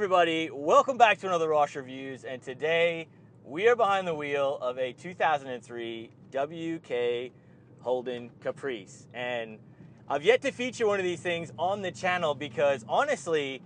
everybody, welcome back to another Rosh Reviews, and today we are behind the wheel of a 2003 WK Holden Caprice. And I've yet to feature one of these things on the channel because honestly,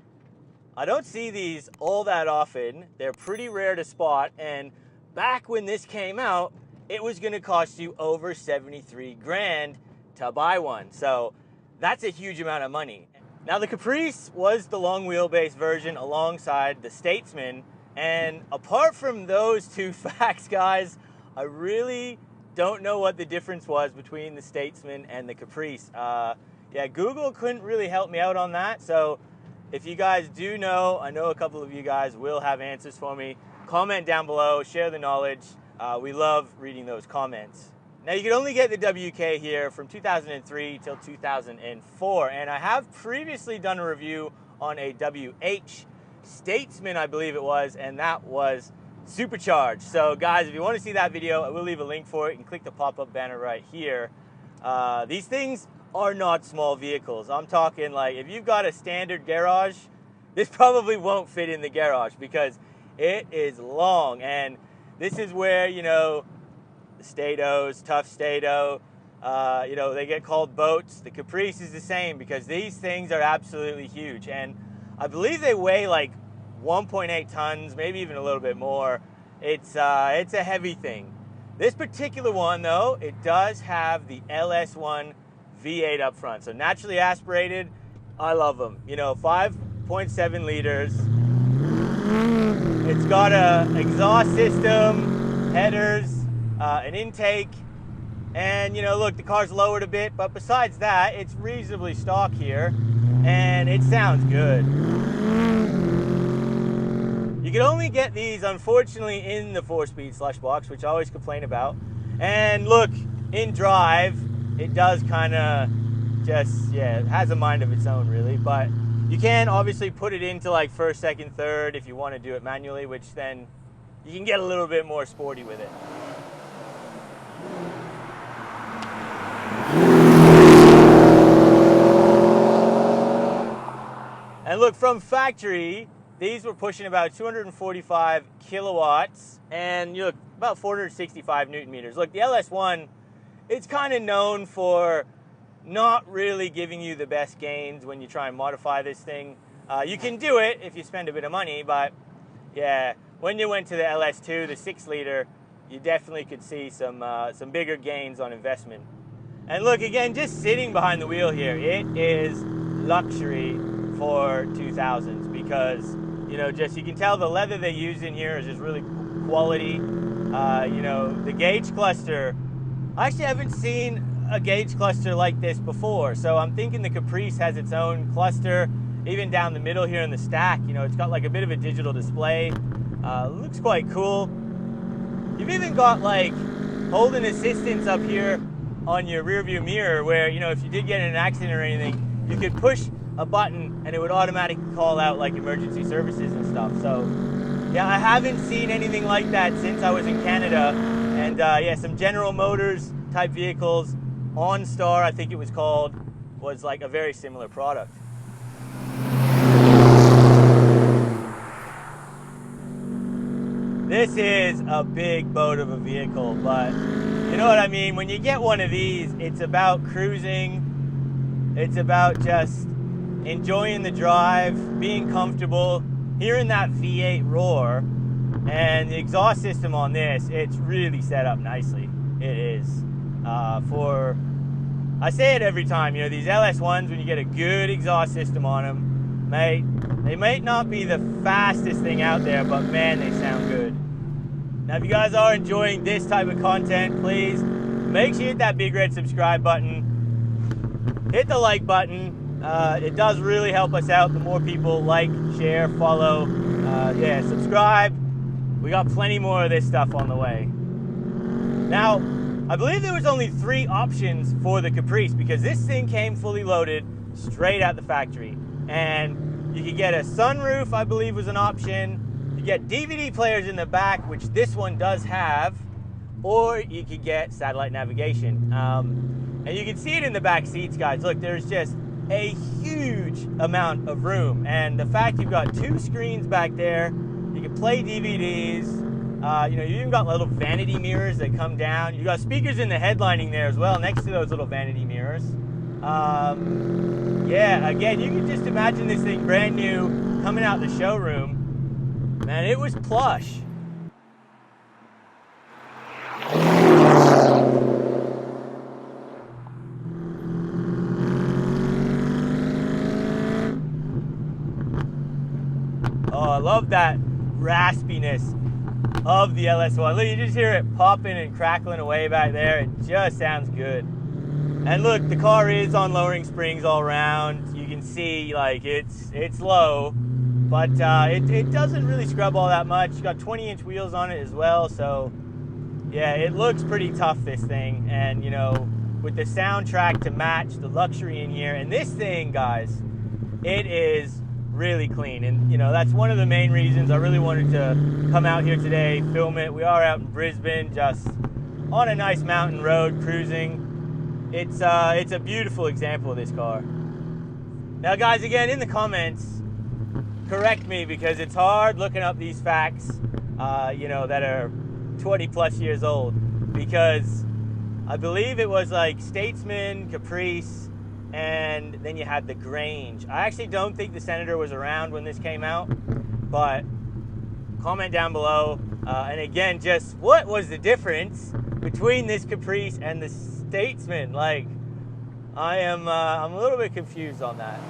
I don't see these all that often. They're pretty rare to spot, and back when this came out, it was gonna cost you over 73 grand to buy one. So that's a huge amount of money. Now the Caprice was the long wheelbase version alongside the Statesman, and apart from those two facts, guys, I really don't know what the difference was between the Statesman and the Caprice. Yeah, Google couldn't really help me out on that, so if you guys do know, I know a couple of you guys will have answers for me. Comment down below, share the knowledge. We love reading those comments. Now you can only get the WK here from 2003 till 2004, and I have previously done a review on a WH Statesman, I believe it was, and that was supercharged. So guys, if you want to see that video, I will leave a link for it. You can click the pop-up banner right here. These things are not small vehicles. I'm talking like, if you've got a standard garage, this probably won't fit in the garage because it is long, and this is where, you know, Statos, tough Stato, you know, they get called boats. The Caprice is the same because these things are absolutely huge, and I believe they weigh like 1.8 tons, maybe even a little bit more. It's a heavy thing. This particular one though, it does have the LS1 V8 up front, so naturally aspirated. I love them. You know, 5.7 liters. It's got a exhaust system, headers, an intake, and you know, look, the car's lowered a bit, but besides that, it's reasonably stock here, and it sounds good. You can only get these, unfortunately, in the 4-speed slush box, which I always complain about. And look, in drive, it does kind of just, yeah, it has a mind of its own, really, but you can obviously put it into like first, second, third if you want to do it manually, which then you can get a little bit more sporty with it. And look, from factory, these were pushing about 245 kilowatts and you look about 465 Newton meters. Look, the LS1, it's kind of known for not really giving you the best gains when you try and modify this thing. You can do it if you spend a bit of money, but yeah, when you went to the LS2, the 6-liter, you definitely could see some bigger gains on investment. And look, again, just sitting behind the wheel here, it is luxury for 2000s because, you know, just you can tell the leather they use in here is just really quality. You know, the gauge cluster, I actually haven't seen a gauge cluster like this before, so I'm thinking the Caprice has its own cluster, even down the middle here in the stack. You know, it's got like a bit of a digital display. Looks quite cool. You've even got like Holden assistance up here on your rear view mirror where, you know, if you did get in an accident or anything, you could push a button and it would automatically call out like emergency services and stuff. So yeah, I haven't seen anything like that since I was in Canada. And yeah, some General Motors type vehicles, OnStar I think it was called, was like a very similar product. This is a big boat of a vehicle, but you know what I mean? When you get one of these, it's about cruising. It's about just enjoying the drive, being comfortable, hearing that V8 roar, and the exhaust system on this, it's really set up nicely. It is. I say it every time, you know, these LS1s, when you get a good exhaust system on them, mate, they might not be the fastest thing out there, but man, they sound good. Now, if you guys are enjoying this type of content, please make sure you hit that big red subscribe button. Hit the like button. It does really help us out. The more people like, share, follow, yeah, subscribe. We got plenty more of this stuff on the way. Now, I believe there was only 3 options for the Caprice because this thing came fully loaded straight out the factory. And you could get a sunroof, I believe was an option. You get DVD players in the back, which this one does have, or you could get satellite navigation. And you can see it in the back seats, guys. Look, there's just a huge amount of room. And the fact you've got 2 screens back there, you can play DVDs, you know, you even got little vanity mirrors that come down. You got speakers in the headlining there as well, next to those little vanity mirrors. Yeah, again, you can just imagine this thing brand new coming out the showroom. Man, it was plush. Oh, I love that raspiness of the LS1. Look, you just hear it popping and crackling away back there. It just sounds good. And look, the car is on lowering springs all around. You can see, like, it's low, but it doesn't really scrub all that much. It's got 20-inch wheels on it as well, so yeah, it looks pretty tough, this thing. And, you know, with the soundtrack to match the luxury in here, and this thing, guys, it is really clean. And, you know, that's one of the main reasons I really wanted to come out here today, film it. We are out in Brisbane, just on a nice mountain road, cruising. It's a beautiful example of this car. Now, guys, again, in the comments, correct me, because it's hard looking up these facts, you know, that are 20 plus years old, because I believe it was like Statesman, Caprice, and then you had the Grange. I actually don't think the Senator was around when this came out, but comment down below. And again, just what was the difference between this Caprice and the Statesman? Like, I'm a little bit confused on that.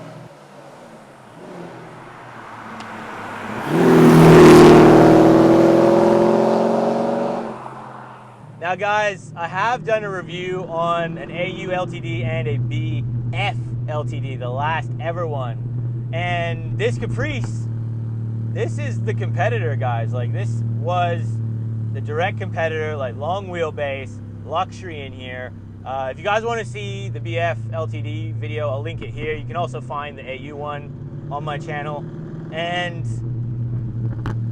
Now, guys, I have done a review on an AU LTD and a BF LTD, the last ever one. And this Caprice, this is the competitor, guys. Like, this was the direct competitor, like long wheelbase, luxury in here. If you guys want to see the BF LTD video, I'll link it here. You can also find the AU one on my channel. And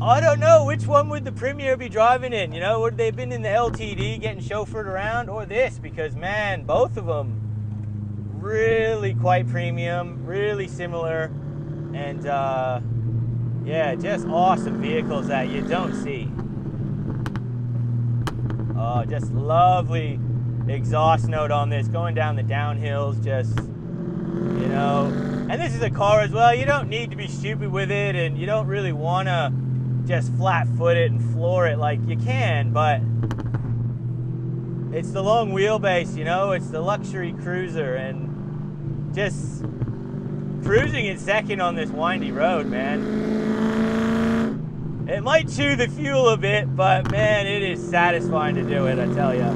I don't know, which one would the Premier be driving in? You know, would they have been in the LTD getting chauffeured around, or this? Because, man, both of them really quite premium, really similar, and yeah, just awesome vehicles that you don't see. Oh, just lovely exhaust note on this, going down the downhills, just, you know. And this is a car as well, you don't need to be stupid with it, and you don't really want to just flat foot it and floor it. Like, you can, but it's the long wheelbase, you know, it's the luxury cruiser, and just cruising in second on this windy road, man. It might chew the fuel a bit, but man, it is satisfying to do it, I tell ya.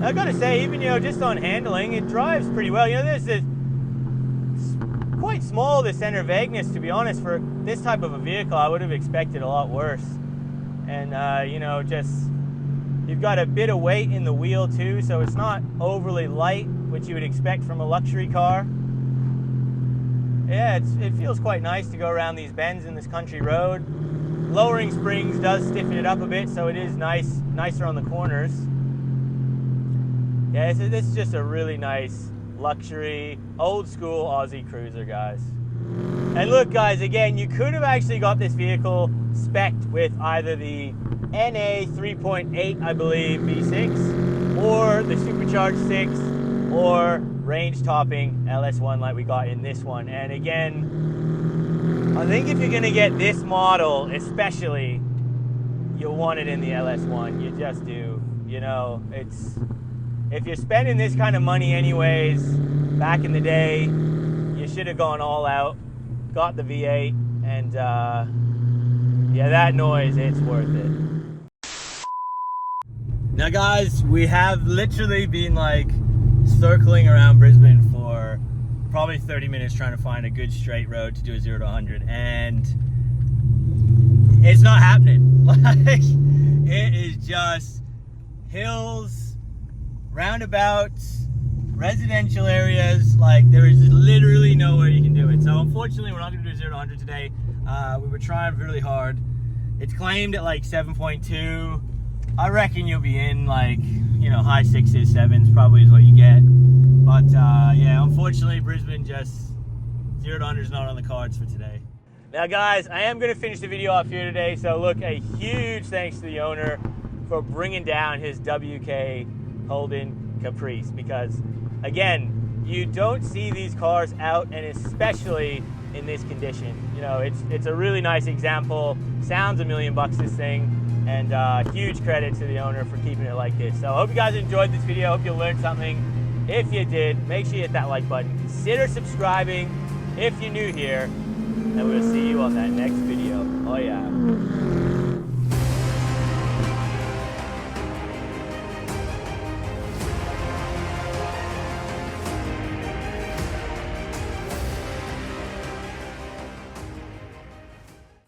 I gotta say, even, you know, just on handling, it drives pretty well. You know, there's this quite small, the center vagueness, to be honest. For this type of a vehicle, I would have expected a lot worse. And, you know, just, you've got a bit of weight in the wheel too, so it's not overly light, which you would expect from a luxury car. Yeah, it feels quite nice to go around these bends in this country road. Lowering springs does stiffen it up a bit, so it is nicer on the corners. Yeah, this is just a really nice, luxury, old school Aussie cruiser, guys. And look, guys, again, you could have actually got this vehicle spec'd with either the NA 3.8, I believe, V6, or the supercharged 6, or range topping LS1 like we got in this one. And again, I think if you're gonna get this model, especially, you'll want it in the LS1. You just do. You know, it's, if you're spending this kind of money anyways, back in the day, you should have gone all out, got the V8, and yeah, that noise, it's worth it. Now, guys, we have literally been like circling around Brisbane for probably 30 minutes trying to find a good straight road to do a 0 to 100, and it's not happening. Like, it is just hills, roundabouts, residential areas. Like, there is literally nowhere you can do it. So unfortunately, we're not going to do a 0 to 100 today. We were trying really hard. It's claimed at like 7.2. I reckon you'll be in like, you know, high 6s, 7s probably is what you get. But yeah, unfortunately Brisbane just 0 to 100 is not on the cards for today. Now guys, I am going to finish the video off here today. So look, a huge thanks to the owner for bringing down his WK Holden Caprice, because again, you don't see these cars out, and especially in this condition. You know, it's a really nice example. Sounds $1 million this thing. And huge credit to the owner for keeping it like this. So I hope you guys enjoyed this video. I hope you learned something. If you did, make sure you hit that like button. Consider subscribing if you're new here. And we'll see you on that next video. Oh yeah.